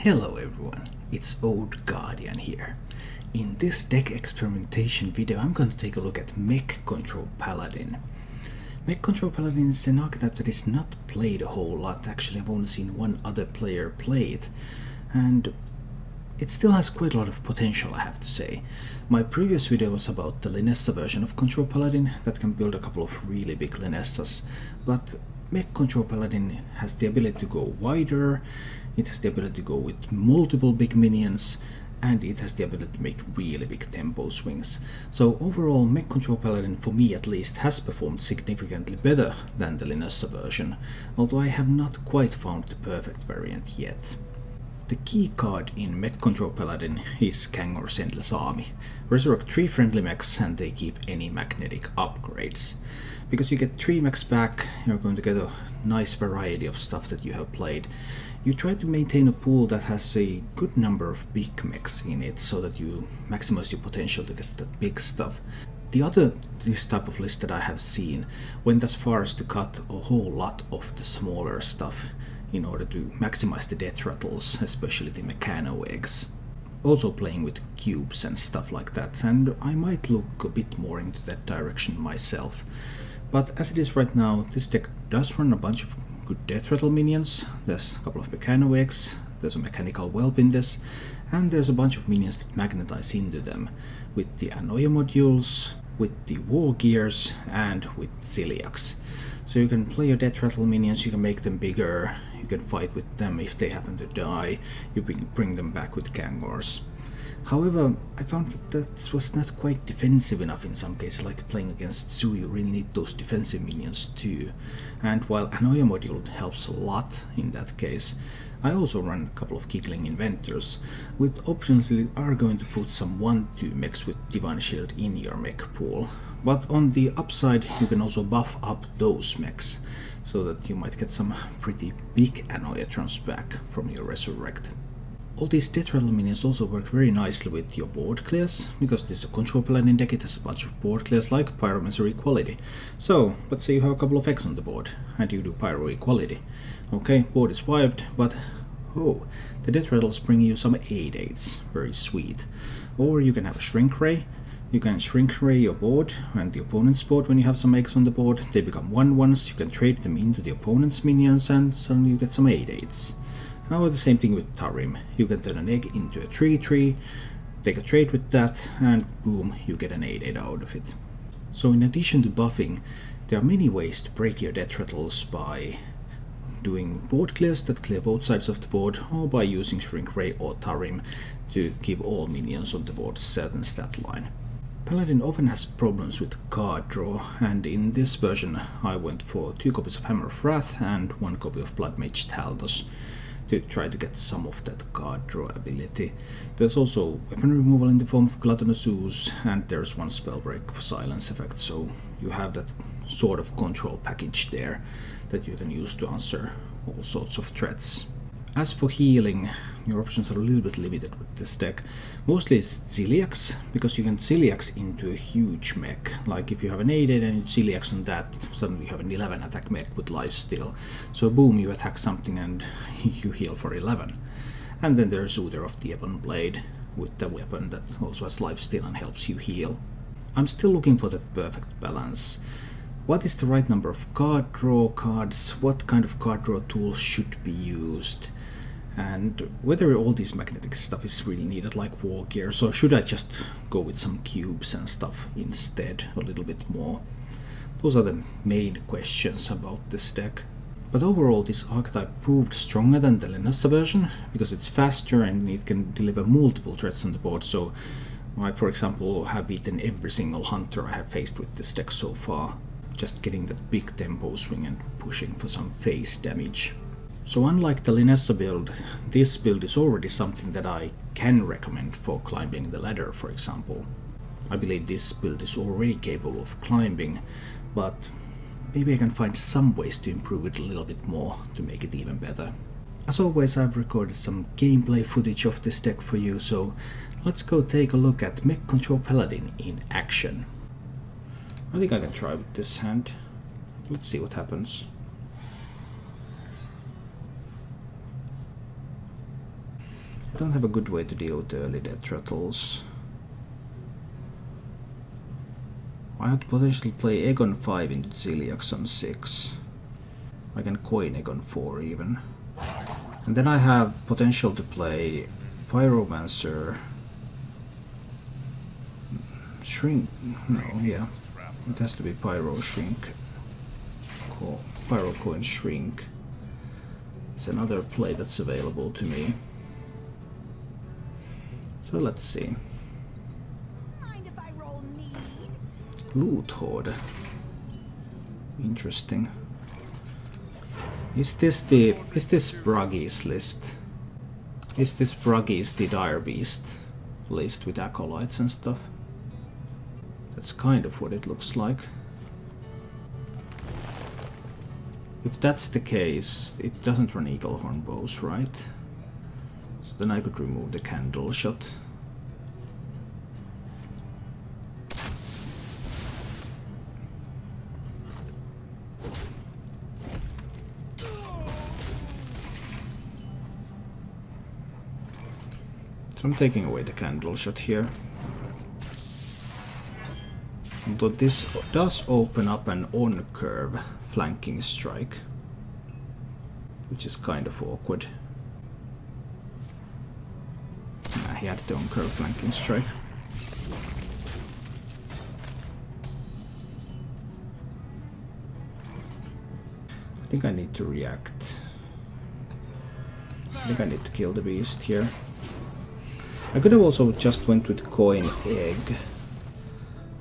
Hello everyone, it's Old Guardian here. In this deck experimentation video I'm going to take a look at Mech Control Paladin. Mech Control Paladin is an archetype that is not played a whole lot. Actually, I've only seen one other player play it, and it still has quite a lot of potential, I have to say. My previous video was about the Linessa version of Control Paladin that can build a couple of really big Linessas, but Mech Control Paladin has the ability to go wider, it has the ability to go with multiple big minions, and it has the ability to make really big tempo swings. So overall, Mech Control Paladin, for me at least, has performed significantly better than the Linessa version, although I have not quite found the perfect variant yet. The key card in Mech Control Paladin is Kangor's Endless Army. Resurrect 3 friendly mechs and they keep any magnetic upgrades. Because you get 3 mechs back, you're going to get a nice variety of stuff that you have played. You try to maintain a pool that has a good number of big mechs in it, so that you maximize your potential to get that big stuff. This type of list that I have seen went as far as to cut a whole lot of the smaller stuff in order to maximize the Deathrattles, especially the Mechano eggs. Also playing with cubes and stuff like that, and I might look a bit more into that direction myself. But as it is right now, this deck does run a bunch of good Deathrattle minions. There's a couple of Mechano eggs, there's a mechanical whelp in this, and there's a bunch of minions that magnetize into them, with the Anoia modules, with the war gears, and with Zoolocks. So you can play your Deathrattle minions, you can make them bigger, you can fight with them if they happen to die, you bring them back with Kangors. However, I found that was not quite defensive enough in some cases, like playing against Zoo, you really need those defensive minions too. And while Anoia module helps a lot in that case, I also run a couple of Kickling Inventors, with options that are going to put some 1-2 mechs with Divine Shield in your mech pool. But on the upside, you can also buff up those mechs, so that you might get some pretty big Anoiatrons back from your Resurrect. All these Deathrattle minions also work very nicely with your board clears, because this is a Control Paladin deck, it has a bunch of board clears like Pyromancer Equality. So, let's say you have a couple of X on the board, and you do Pyro Equality. Okay, board is wiped, but oh, the Deathrattles bring you some 8/8s, very sweet. Or you can have a Shrink Ray. You can Shrink Ray your board and the opponent's board when you have some eggs on the board. They become 1/1s, you can trade them into the opponent's minions, and suddenly you get some 8/8s. Now the same thing with Tarim. You can turn an egg into a 3/3, take a trade with that, and boom, you get an 8/8 out of it. So in addition to buffing, there are many ways to break your Deathrattles by doing board clears that clear both sides of the board, or by using Shrink Ray or Tarim to give all minions on the board a certain stat line. Paladin often has problems with card draw, and in this version I went for 2 copies of Hammer of Wrath and 1 copy of Blood Mage Taldos to try to get some of that card draw ability. There's also weapon removal in the form of Gluttonous Ooze, and there's 1 Spellbreak for silence effect, so you have that sort of control package there that you can use to answer all sorts of threats. As for healing, your options are a little bit limited with this deck. Mostly it's Zoolocks, because you can Zoolocks into a huge mech. Like if you have an 8/8 and you Zoolocks on that, suddenly you have an 11 attack mech with lifesteal. So boom, you attack something and you heal for 11. And then there's Uther of the Ebon Blade, with the weapon that also has lifesteal and helps you heal. I'm still looking for the perfect balance. What is the right number of card draw cards? What kind of card draw tools should be used? And whether all this magnetic stuff is really needed, like war gears, or should I just go with some cubes and stuff instead a little bit more? Those are the main questions about this deck. But overall, this archetype proved stronger than the Linessa version, because it's faster and it can deliver multiple threats on the board. So I, for example, have beaten every single hunter I have faced with this deck so far, just getting that big tempo swing and pushing for some face damage. So unlike the Linessa build, this build is already something that I can recommend for climbing the ladder, for example. I believe this build is already capable of climbing, but maybe I can find some ways to improve it a little bit more to make it even better. As always, I've recorded some gameplay footage of this deck for you, so let's go take a look at Mech Control Paladin in action. I think I can try with this hand. Let's see what happens. I don't have a good way to deal with the early Deathrattles. I have to potentially play Egon 5 into Zoolock on 6. I can coin Egon 4 even. And then I have potential to play Pyromancer. Shrink. No, yeah. It has to be Pyro Shrink. Pyro Coin Shrink. It's another play that's available to me. So let's see. Mind if I roll need? Loot Horde. Interesting. Is this Bruggy's list? Is this Bruggy's the Dire Beast list with acolytes and stuff? That's kind of what it looks like. If that's the case, it doesn't run Eagle Horn bows, right? So then I could remove the candle shot. So I'm taking away the candle shot here. Although this does open up an on-curve flanking strike, which is kind of awkward. Nah, he had the on-curve flanking strike. I think I need to react. I think I need to kill the beast here. I could have also just went with coin egg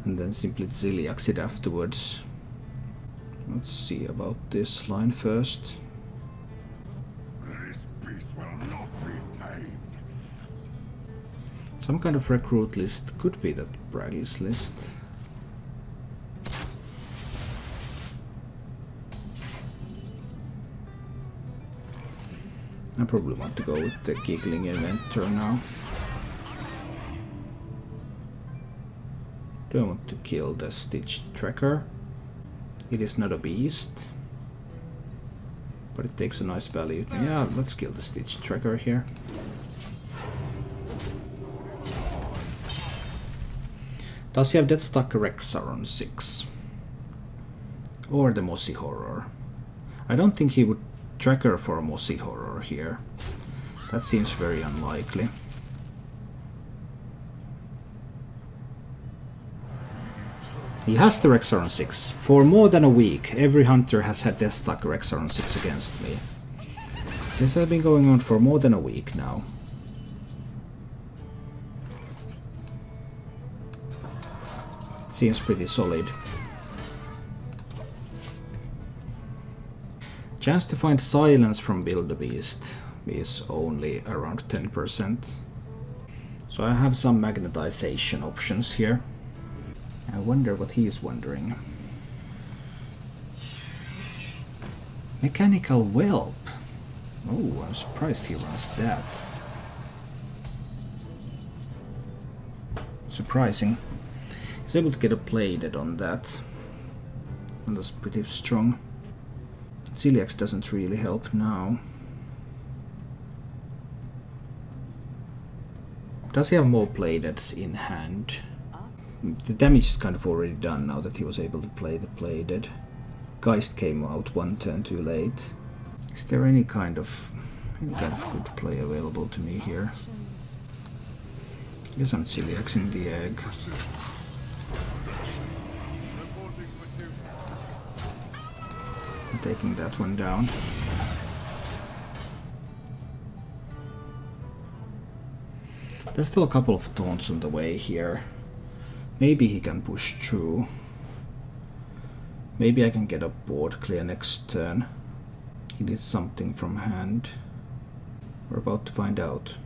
and then simply Zoolock it afterwards. Let's see about this line first. This beast will not be tamed. Some kind of recruit list could be that Braggy's list. I probably want to go with the Giggling Inventor now. Do I want to kill the Stitch Tracker? It is not a beast, but it takes a nice value. Yeah, let's kill the Stitch Tracker here. Does he have Deathstuck Rexar on 6? Or the Mossy Horror? I don't think he would tracker for a Mossy Horror here. That seems very unlikely. He has the Rexar on 6. For more than a week, every hunter has had Deathstuck Rexar on 6 against me. This has been going on for more than a week now. It seems pretty solid. Chance to find silence from Wildebeest is only around 10%. So I have some magnetization options here. I wonder what he is wondering. Mechanical Whelp. Oh, I'm surprised he runs that. Surprising. He's able to get a plated on that. And that's pretty strong. Zoolock doesn't really help now. Does he have more plated in hand? The damage is kind of already done now that he was able to play the plated. Geist came out one turn too late. Is there any kind of good play available to me here? I guess I'm Zoolock in the egg. I'm taking that one down. There's still a couple of taunts on the way here. Maybe he can push through. Maybe I can get a board clear next turn. He needs something from hand. We're about to find out.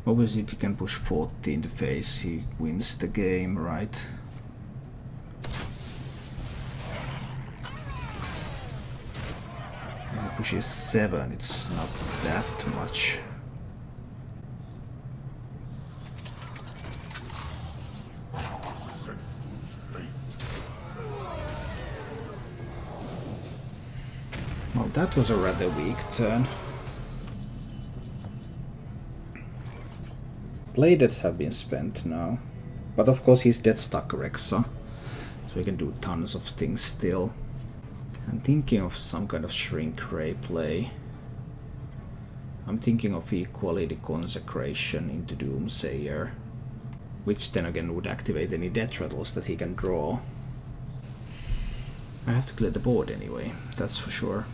Obviously if he can push 40 in the face, he wins the game, right? If he pushes 7, it's not that much. Well, that was a rather weak turn. Playdebts have been spent now. But of course he's dead stuck Rexa. So he can do tons of things still. I'm thinking of some kind of shrink ray play. I'm thinking of equality consecration into Doomsayer. Which then again would activate any Deathrattles that he can draw. I have to clear the board anyway, that's for sure.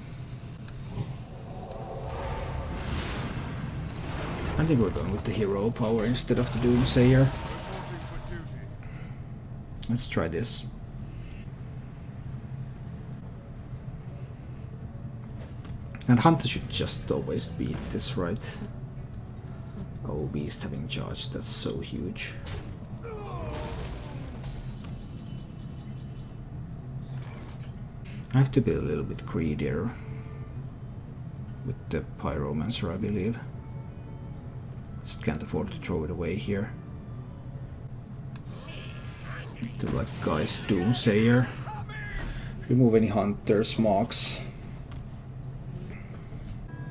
I think we're going with the hero power instead of the Doomsayer. Let's try this. And Hunter should just always beat this, right? Oh, Beast having charged, that's so huge. I have to be a little bit greedier with the Pyromancer, I believe. Just can't afford to throw it away here. To like guys Doomsayer. Remove any Hunters, Marks.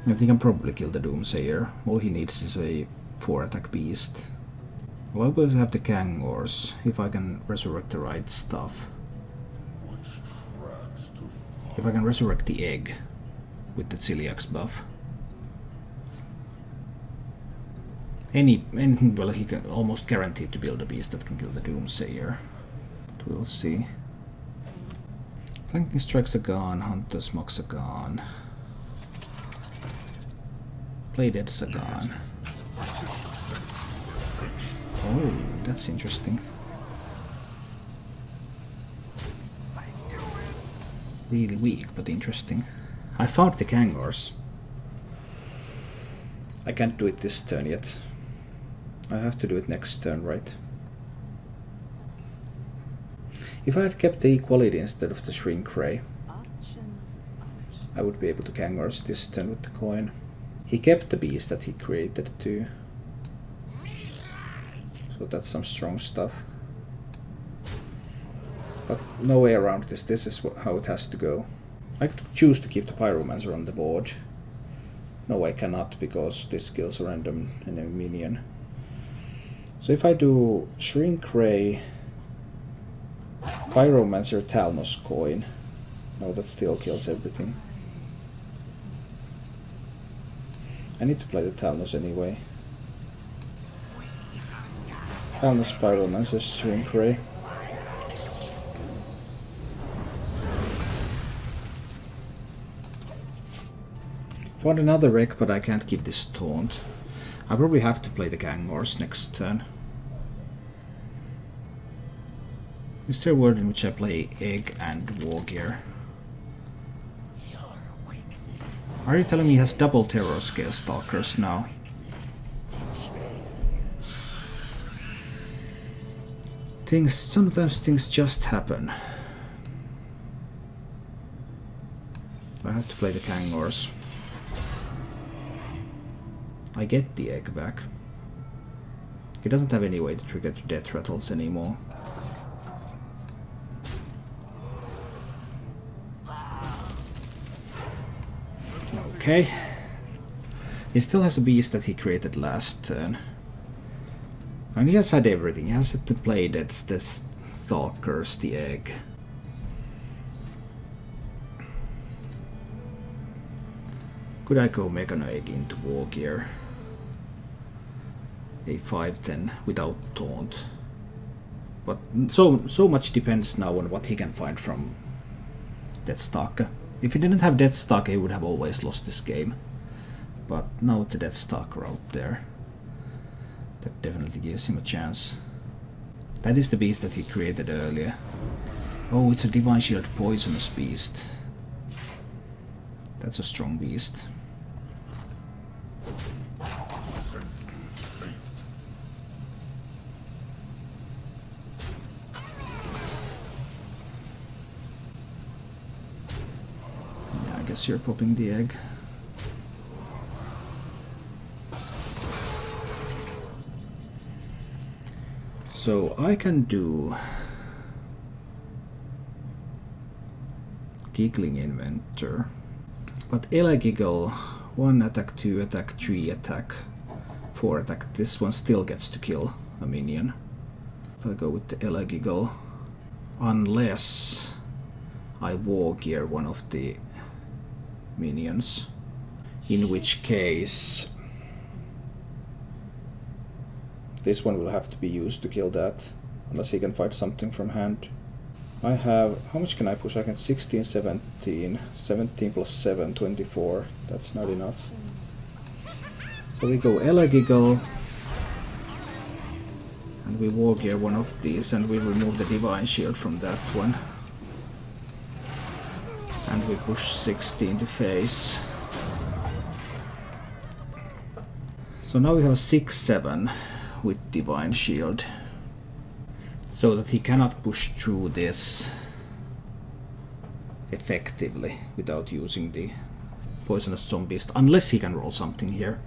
I think I'll probably kill the Doomsayer. All he needs is a 4-attack beast. Well, I will have the Kangors if I can resurrect the right stuff. If I can resurrect the egg with the Celiax buff. Well, he can almost guaranteed to build a beast that can kill the Doomsayer. But we'll see. Flanking Strikes are gone, Hunter's Mocks are gone. Playdebts are gone. Oh, that's interesting. Really weak, but interesting. I found the Kangors. I can't do it this turn yet. I have to do it next turn, right? If I had kept the equality instead of the shrink ray, I would be able to Kangors this turn with the coin. He kept the beast that he created too. So that's some strong stuff. But no way around this. This is how it has to go. I could choose to keep the Pyromancer on the board. No, I cannot, because this kills a random enemy minion. So if I do Shrink Ray, Pyromancer, Talnos coin. No, that still kills everything. I need to play the Talnos anyway. Talnos, Pyromancer, Shrink Ray. Found another wreck, but I can't keep this taunt. I probably have to play the Kangors next turn. Is there a world in which I play Egg and War Gear? Are you telling me he has double Terror Scale Stalkers now? Sometimes things just happen. I have to play the Kangors. I get the egg back. He doesn't have any way to trigger Deathrattles anymore. Okay. He still has a beast that he created last turn. And he has had everything. He has had to play the Stalkers, the egg. Could I go Mech an Egg into War Gear? A 5-10 without taunt. But so much depends now on what he can find from Deathstalker. If he didn't have Deathstalker, he would have always lost this game. But now with the Deathstalker out there, that definitely gives him a chance. That is the beast that he created earlier. Oh, it's a Divine Shield Poisonous beast. That's a strong beast. Yeah, I guess you're popping the egg. So I can do Giggling Inventor, but Giggle 1 attack, 2 attack, 3 attack, 4 attack. This one still gets to kill a minion. If I go with the Elegigal. Unless I war gear one of the minions. In which case this one will have to be used to kill that. Unless he can fight something from hand. I have... how much can I push? I can 16, 17. 17 plus 7, 24. That's not enough. So we go Elegigal. And we war gear one of these and we remove the Divine Shield from that one. And we push 16 to face. So now we have a 6-7 with Divine Shield. So that he cannot push through this effectively without using the Poisonous Zombies. Unless he can roll something here.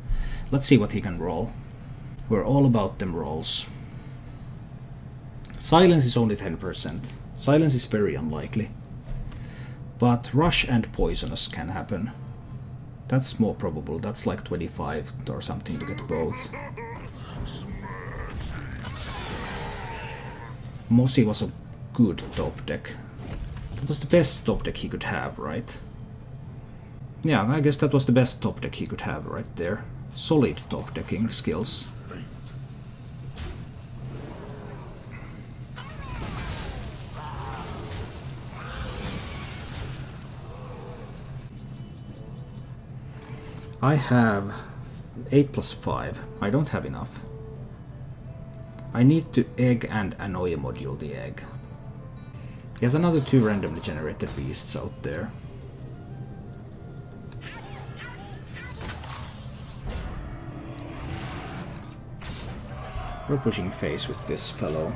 Let's see what he can roll. We're all about them rolls. Silence is only 10%. Silence is very unlikely. But Rush and Poisonous can happen. That's more probable. That's like 25 or something to get both. Mossy was a good top deck. That was the best top deck he could have, right? Yeah, I guess that was the best top deck he could have right there. Solid top decking skills. I have 8 plus 5. I don't have enough. I need to egg and annoy module the egg. He has another 2 randomly generated beasts out there. We're pushing face with this fellow.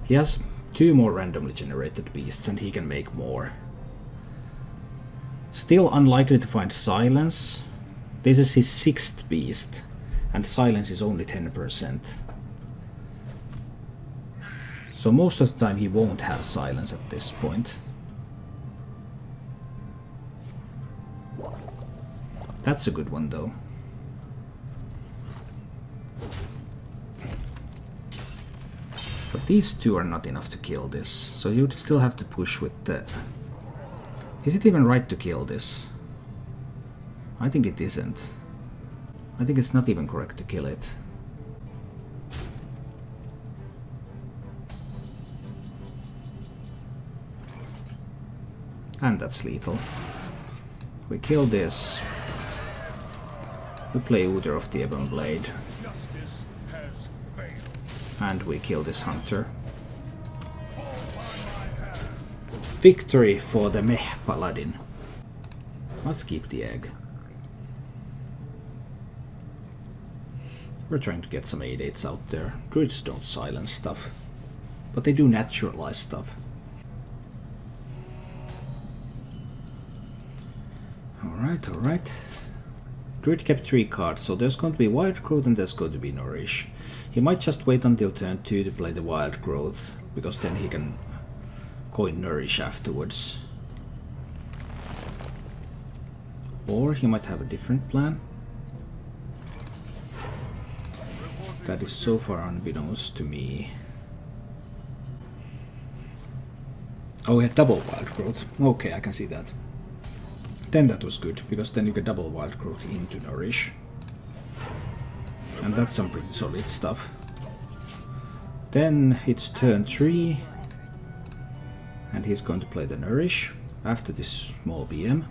He has 2 more randomly generated beasts and he can make more. Still unlikely to find Silence. This is his 6th beast, and Silence is only 10%. So most of the time he won't have Silence at this point. That's a good one though. But these 2 are not enough to kill this, so you would still have to push with the... Is it even right to kill this? I think it isn't. I think it's not even correct to kill it. And that's lethal. We kill this. We play Uther of the Ebon Blade. And we kill this hunter. Victory for the Mech Paladin. Let's keep the egg. We're trying to get some 8/8s out there. Druids don't silence stuff, but they do naturalize stuff. Alright, alright. Druid kept 3 cards, so there's going to be Wild Growth and there's going to be Nourish. He might just wait until turn 2 to play the Wild Growth, because then he can coin Nourish afterwards. Or he might have a different plan. That is so far unbeknownst to me. Oh, he had double Wild Growth. Okay, I can see that. Then that was good, because then you get double Wild Growth into Nourish. And that's some pretty solid stuff. Then it's turn 3. And he's going to play the Nourish after this small BM.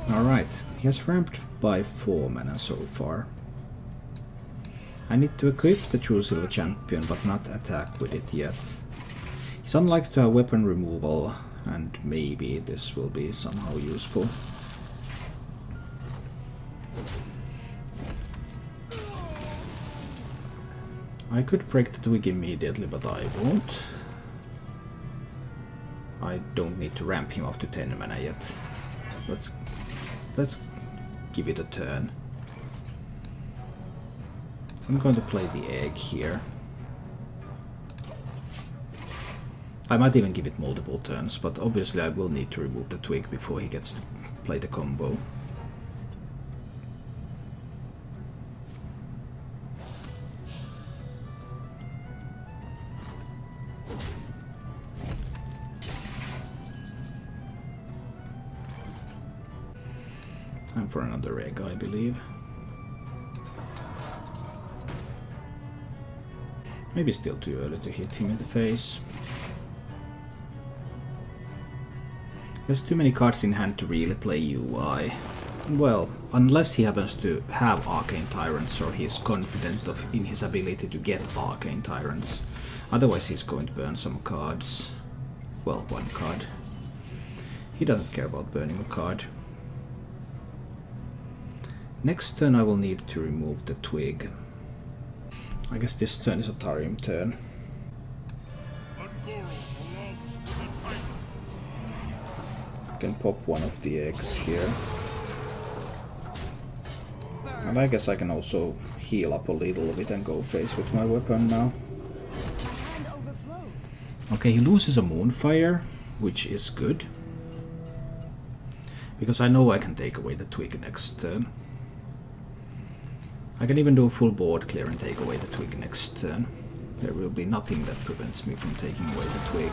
Alright, he has ramped by 4 mana so far. I need to equip the True Silver Champion, but not attack with it yet. He's unlikely to have weapon removal, and maybe this will be somehow useful. I could break the twig immediately, but I won't. I don't need to ramp him up to 10 mana yet. Let's give it a turn. I'm going to play the egg here. I might even give it multiple turns, but obviously I will need to remove the twig before he gets to play the combo. And for another egg, I believe. Maybe still too early to hit him in the face. There's too many cards in hand to really play UI. Well, unless he happens to have Arcane Tyrants or he's confident in his ability to get Arcane Tyrants. Otherwise he's going to burn some cards. Well, one card. He doesn't care about burning a card. Next turn I will need to remove the twig. I guess this turn is a Tarium turn. I can pop one of the eggs here. And I guess I can also heal up a little bit and go face with my weapon now. Okay, he loses a Moonfire, which is good. Because I know I can take away the twig next turn. I can even do a full board clear and take away the twig next turn. There will be nothing that prevents me from taking away the twig.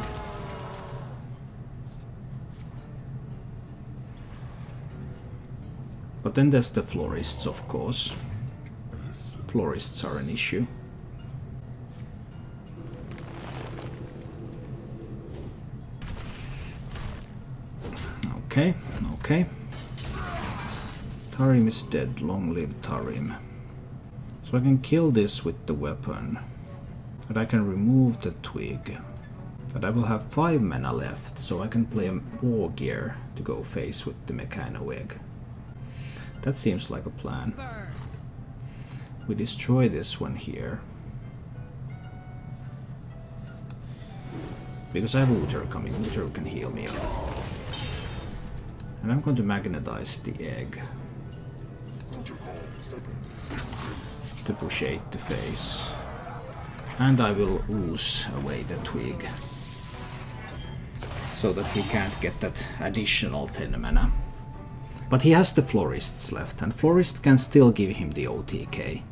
But then there's the Florists, of course. Florists are an issue. Okay, okay. Tarim is dead. Long live Tarim. So I can kill this with the weapon. And I can remove the twig. But I will have 5 mana left, so I can play a War Gear to go face with the Mechano Egg. That seems like a plan. We destroy this one here. Because I have Uther coming. Uther can heal me up. And I'm going to magnetize the egg. To push 8 to face. And I will ooze away the twig. So that he can't get that additional 10 mana. But he has the Florists left, and Florist can still give him the OTK.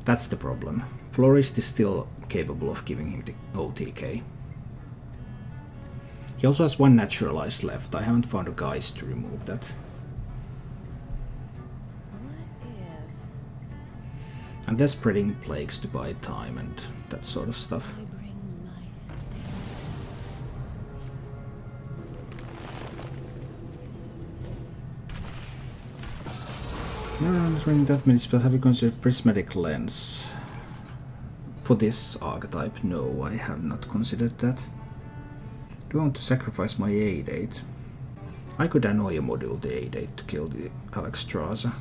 That's the problem. Florist is still capable of giving him the OTK. He also has 1 Naturalize left. I haven't found a guise to remove that. And they're spreading plagues to buy time and that sort of stuff. No, I'm not running that many spells. Have you considered Prismatic Lens? For this archetype, no, I have not considered that. Do I want to sacrifice my 8/8? I could annoy a module the 8/8 to kill the Alexstrasza.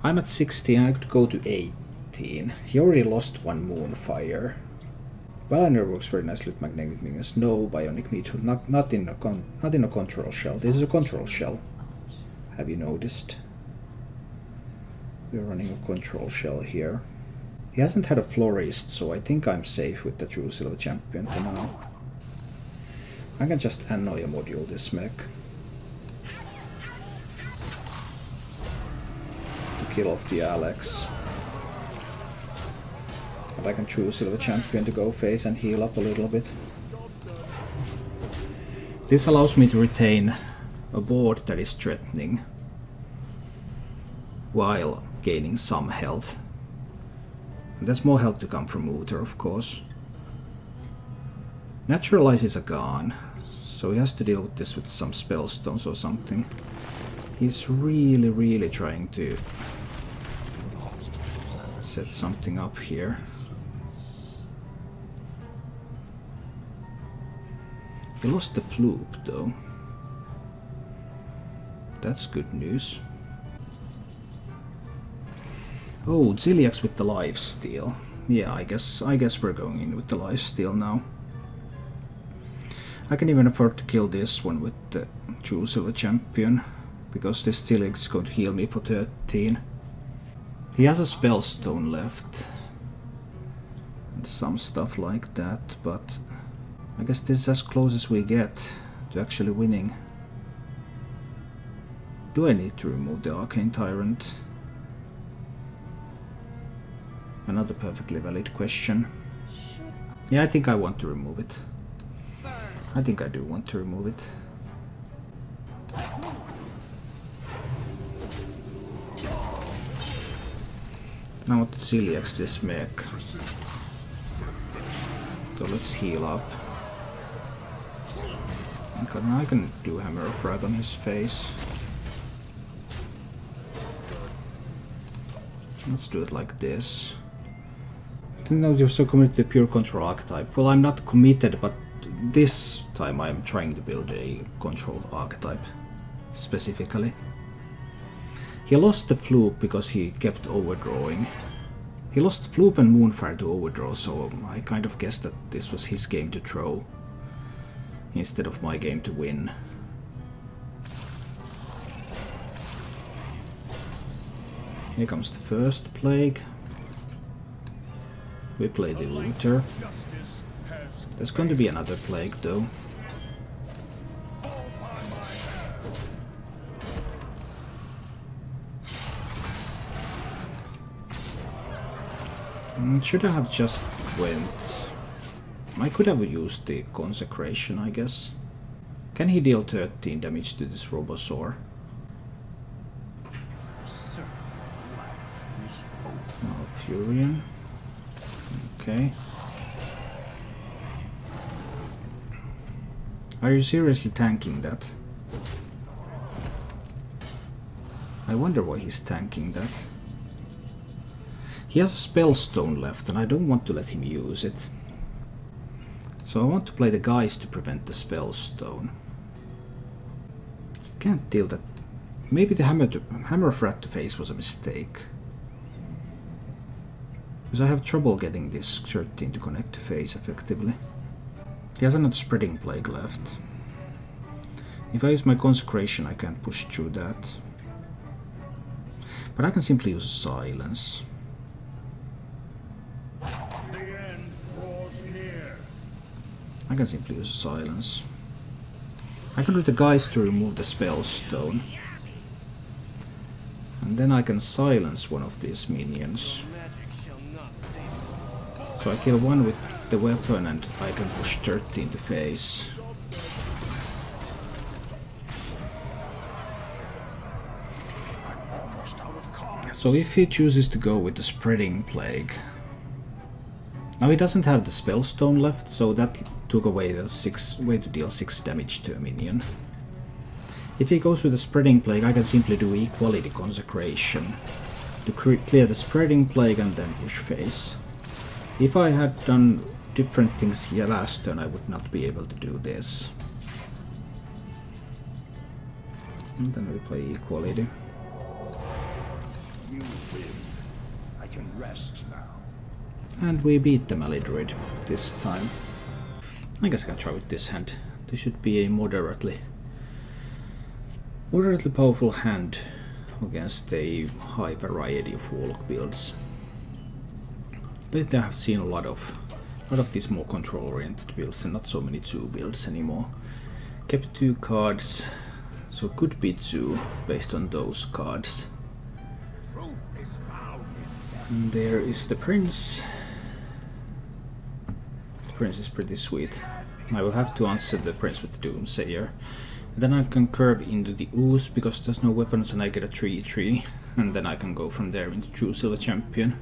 I'm at 16, I could go to 18. He already lost 1 Moonfire. Valor works very nicely with Magnetic Minions. No Bionic Meteor, not in a control shell. This is a control shell. Have you noticed? We're running a control shell here. He hasn't had a Florist, so I think I'm safe with the True Silver Champion for now. I can just annoy a module this mech. To kill off the Alex. And I can choose Silver Champion to go face and heal up a little bit. This allows me to retain a board that is threatening, while gaining some health. And there's more health to come from Uther, of course. Naturalize is a gone, so he has to deal with this with some spellstones or something. He's really trying to set something up here. He lost the Floop though. That's good news. Oh, Ziliax with the lifesteal. Yeah, I guess we're going in with the lifesteal now. I can even afford to kill this one with the True Silver Champion, because this Ziliax is going to heal me for 13. He has a Spellstone left. and some stuff like that, but I guess this is as close as we get to actually winning. Do I need to remove the Arcane Tyrant? Another perfectly valid question. Yeah, I think I want to remove it. I think I do want to remove it. I want to Zoolock this mech. So let's heal up. I can do Hammer of Wrath on his face. Let's do it like this. I didn't know you're so committed to pure control archetype. Well, I'm not committed, but this time I'm trying to build a control archetype specifically. He lost the Floop because he kept overdrawing. He lost Floop and Moonfire to overdraw, so I kind of guessed that this was his game to throw instead of my game to win. Here comes the first plague. We play the Looter. There's going to be another plague though. Should I have just went? I could have used the Consecration, I guess. Can he deal 13 damage to this Robosaur? Oh, Furion. Okay. Are you seriously tanking that? I wonder why he's tanking that. He has a Spellstone left and I don't want to let him use it. So I want to play the Geist to prevent the Spellstone. Just can't deal that. Maybe the Hammer of Wrath to face was a mistake. Because I have trouble getting this 13 to connect to face effectively. He has another Spreading Plague left. If I use my Consecration I can't push through that. But I can simply use a Silence. I can simply use a Silence. I can do the Geist to remove the Spellstone. And then I can silence one of these minions. So I kill one with the weapon and I can push 13 to face. So if he chooses to go with the Spreading Plague... Now he doesn't have the Spellstone left, so that took away the way to deal 6 damage to a minion. If he goes with the Spreading Plague, I can simply do Equality Consecration to clear the Spreading Plague and then push face. If I had done different things here last turn, I would not be able to do this. And then we play Equality. You win. I can rest now. And we beat the Malygos Druid this time. I guess I can try with this hand. This should be a moderately powerful hand against a high variety of Warlock builds. Lately I have seen a lot of these more control-oriented builds and not so many 2 builds anymore. Kept 2 cards, so could be 2 based on those cards. And there is the Prince. The Prince is pretty sweet. I will have to answer the Prince with the Doomsayer. Then I can curve into the Ooze because there's no weapons and I get a 3/3. And then I can go from there into True Silver Champion.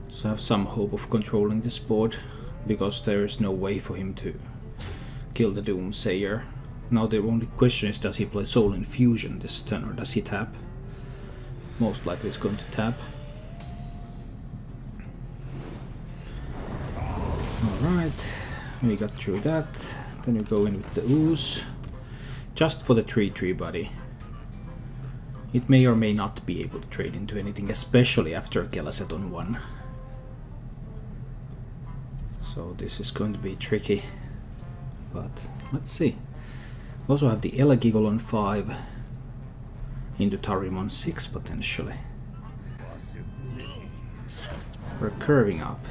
So I have some hope of controlling this board because there is no way for him to kill the Doomsayer. Now the only question is, does he play Soul Infusion this turn or does he tap? Most likely he's going to tap. Alright, we got through that. Then we go in with the Ooze. Just for the 3/3 buddy. It may or may not be able to trade into anything, especially after Gelaset on 1. So this is going to be tricky. But let's see. We also have the Elagiggle on 5. Into Tarim on 6 potentially. We're curving up.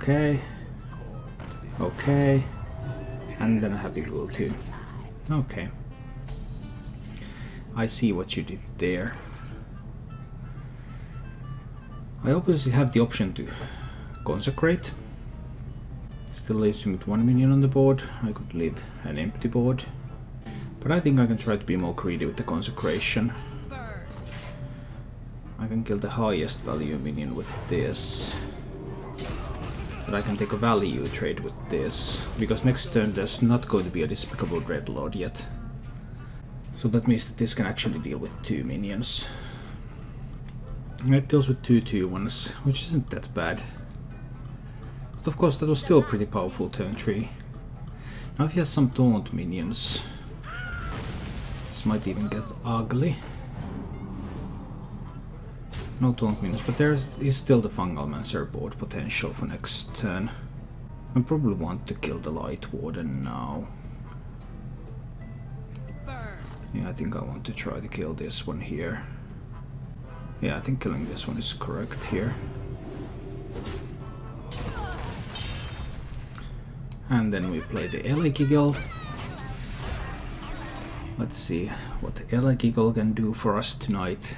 Okay. Okay. And then Happy Ghoul too. Okay. I see what you did there. I obviously have the option to consecrate. Still leaves me with 1 minion on the board. I could leave an empty board. But I think I can try to be more greedy with the consecration. I can kill the highest value minion with this. But I can take a value trade with this. Because next turn there's not going to be a Despicable Dreadlord yet. So that means that this can actually deal with 2 minions. It deals with 2/2/1s, which isn't that bad. But of course that was still pretty powerful turn 3. Now if he has some taunt minions, this might even get ugly. No taunt minions, but there is still the Fungalmancer board potential for next turn. I probably want to kill the Light Warden now. Yeah, I think I want to try to kill this one here. Yeah, I think killing this one is correct here. And then we play the Elegiggle. Let's see what the Elegiggle can do for us tonight.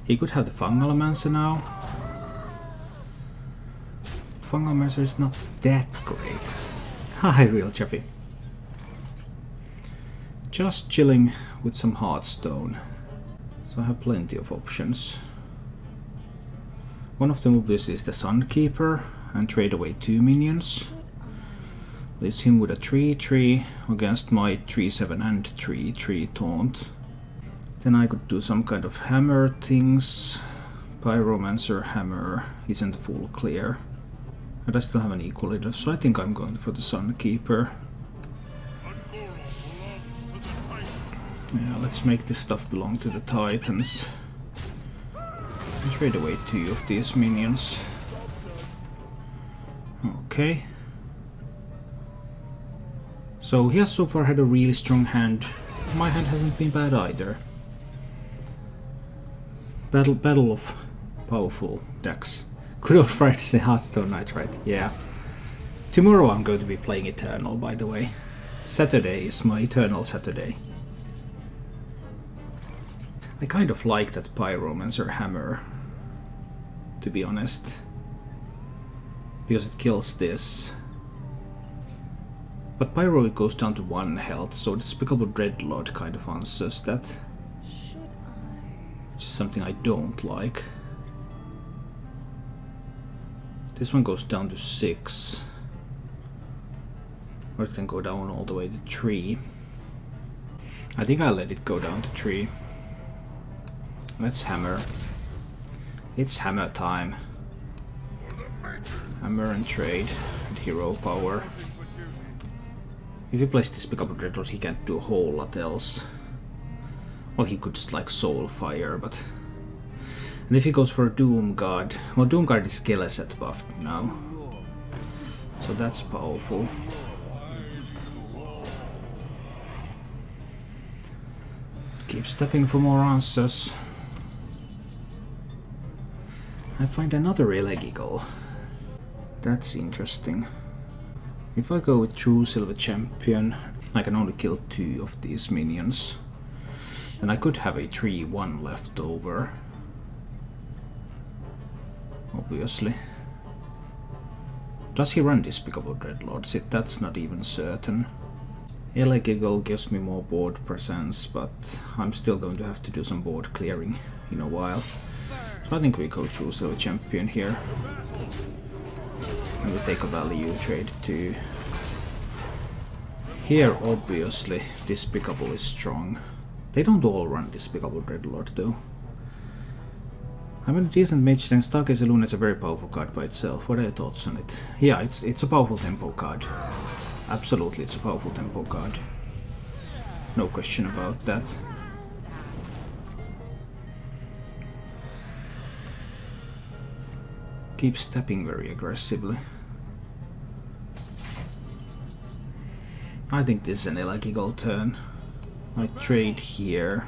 He could have the Fungalmancer now. Fungalmancer is not that great. Hi, Real Chaffee. Just chilling with some Hearthstone. So I have plenty of options. One of them obviously is the Sunkeeper and trade away 2 minions. Leaves him with a 3/3 against my 3/7 and 3/3 taunt. Then I could do some kind of hammer things. Pyromancer hammer isn't full clear. And I still have an Equalizer, so I think I'm going for the Sunkeeper. Yeah, let's make this stuff belong to the Titans. And trade away 2 of these minions. Okay. So he has so far had a really strong hand. My hand hasn't been bad either. Battle of powerful decks. Good old Friday Hearthstone night, right? Yeah. Tomorrow I'm going to be playing Eternal, by the way. Saturday is my Eternal Saturday. I kind of like that Pyromancer hammer, to be honest. Because it kills this. But Pyro it goes down to 1 health, so Despicable Dreadlord kind of answers that. Which is something I don't like. This one goes down to 6. Or it can go down all the way to 3. I think I'll let it go down to 3. Let's hammer. It's hammer time. Hammer and trade and hero power. If he plays Despicable Dreadlord, he can't do a whole lot else. Well, he could just like Soulfire, but... And if he goes for a Doomguard... Well, Doomguard is Skeleset buffed now. So that's powerful. Keep stepping for more answers. I find another Elegiggle. That's interesting. If I go with True Silver Champion, I can only kill 2 of these minions. Then I could have a 3/1 left over. Obviously. Does he run Despicable Dreadlords? That's not even certain. Elegiggle gives me more board presence, but I'm still going to have to do some board clearing in a while. So I think we go True Silver Champion here. And we take a value trade too. Here, obviously, Despicable is strong. They don't all run Despicable Dreadlord though. I mean, a decent mage, then Stargazer Luna is a very powerful card by itself. What are your thoughts on it? Yeah, it's a powerful tempo card. Absolutely, it's a powerful tempo card. No question about that. Keep stepping very aggressively. I think this is an Elegiggle turn. I trade here.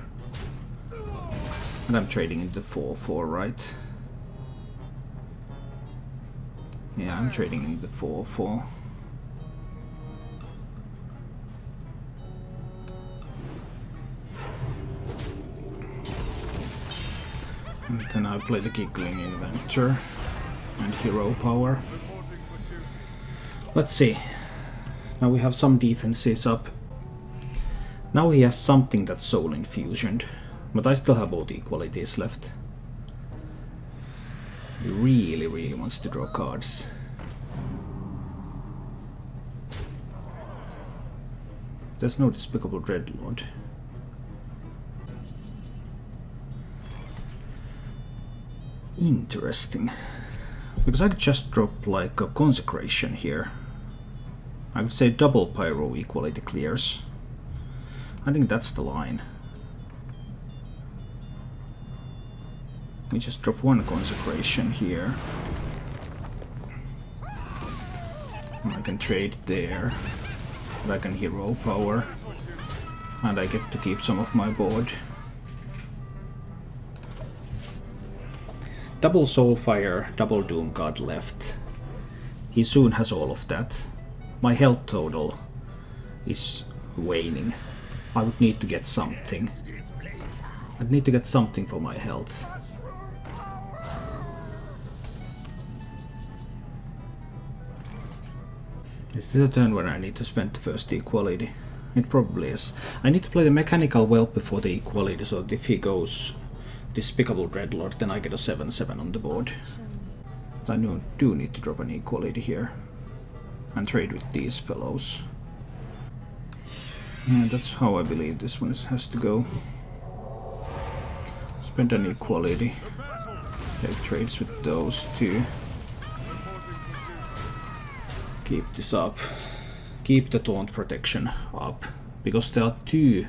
And I'm trading into 4/4, right? Yeah, I'm trading in the 4/4. And then I play the Giggling Inventor and Hero Power. Let's see. Now we have some defenses up. Now he has something that's soul infusioned, but I still have both equalities left. He really wants to draw cards. There's no Despicable Dreadlord. Interesting. Because I could just drop like a Consecration here. I would say double Pyro equality clears. I think that's the line. We just drop one Consecration here. And I can trade there. And I can Hero Power. And I get to keep some of my board. Double Soulfire, double Doom God left. He soon has all of that. My health total is waning. I would need to get something. I'd need to get something for my health. Is this a turn where I need to spend the first equality? It probably is. I need to play the Mechanical Whelp before the equality, so that if he goes Despicable Dreadlord, then I get a 7/7 on the board. But I do need to drop an equality here and trade with these fellows. Yeah, that's how I believe this one has to go. Spend an equality. Take trades with those two. Keep this up. Keep the Taunt Protection up. Because there are two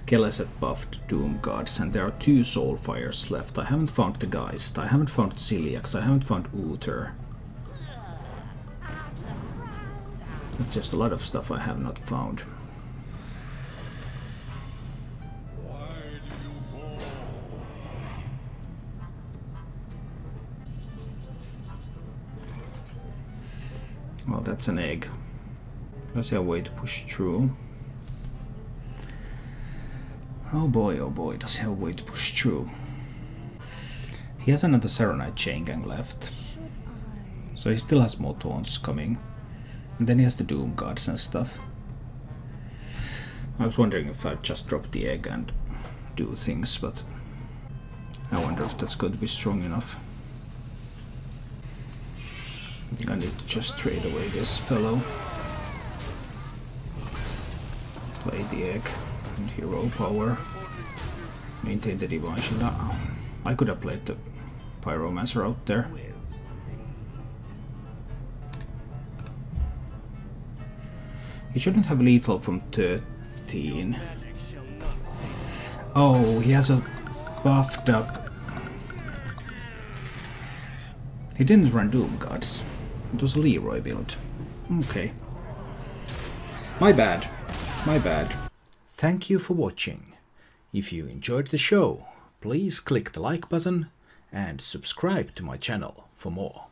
Keleset buffed Doom Guards and there are two Soulfires left. I haven't found the Geist, I haven't found Celiax, I haven't found Uther. That's just a lot of stuff I have not found. Well, that's an egg. Does he have a way to push through? Oh boy, does he have a way to push through? He has another Saronite Chain Gang left. So he still has more taunts coming. And then he has the Doom Guards and stuff. I was wondering if I'd just drop the egg and do things, but I wonder if that's going to be strong enough. I think I need to just trade away this fellow. Play the egg. And Hero Power. Maintain the Divine Shield. I could have played the Pyromancer out there. He shouldn't have lethal from 13. Oh, he has a buffed up. He didn't run Doom Guards. It was a Leroy build. Okay. My bad. My bad. Thank you for watching. If you enjoyed the show, please click the like button and subscribe to my channel for more.